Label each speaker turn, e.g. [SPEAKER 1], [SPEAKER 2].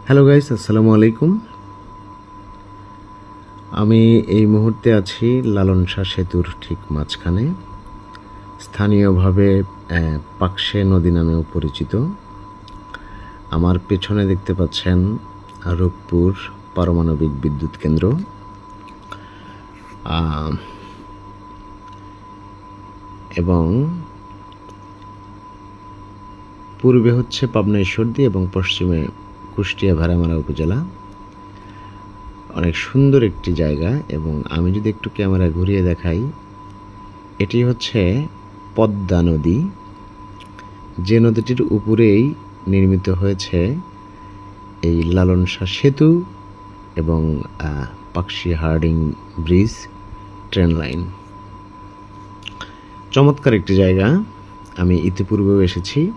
[SPEAKER 1] Hello guys, আসসালামু আলাইকুম। আমি এই মুহূর্তে আছি লালন শাহ সেতুর ঠিক মাঝখানে, স্থানীয়ভাবে পাকশে নদী নামেও পরিচিত। আমার পেছনে দেখতে পাচ্ছেন রূপপুর পারমাণবিক বিদ্যুৎ কেন্দ্র। এবং পূর্বে হচ্ছে পাবনা ঈশ্বরদী এবং পশ্চিমে কুষ্টিয়া ভেড়ামারা উপজেলা। অনেক সুন্দর একটি জায়গা। এবং আমি যদি একটু ক্যামেরা ঘুরিয়ে দেখাই, এটি হচ্ছে পদ্মা নদী, যে নদীটির উপরেই নির্মিত হয়েছে এই লালন শাহ সেতু এবং Pakshi herding bridge train line. চমৎকার একটি জায়গা, আমি ইতিপূর্বেও এসেছি।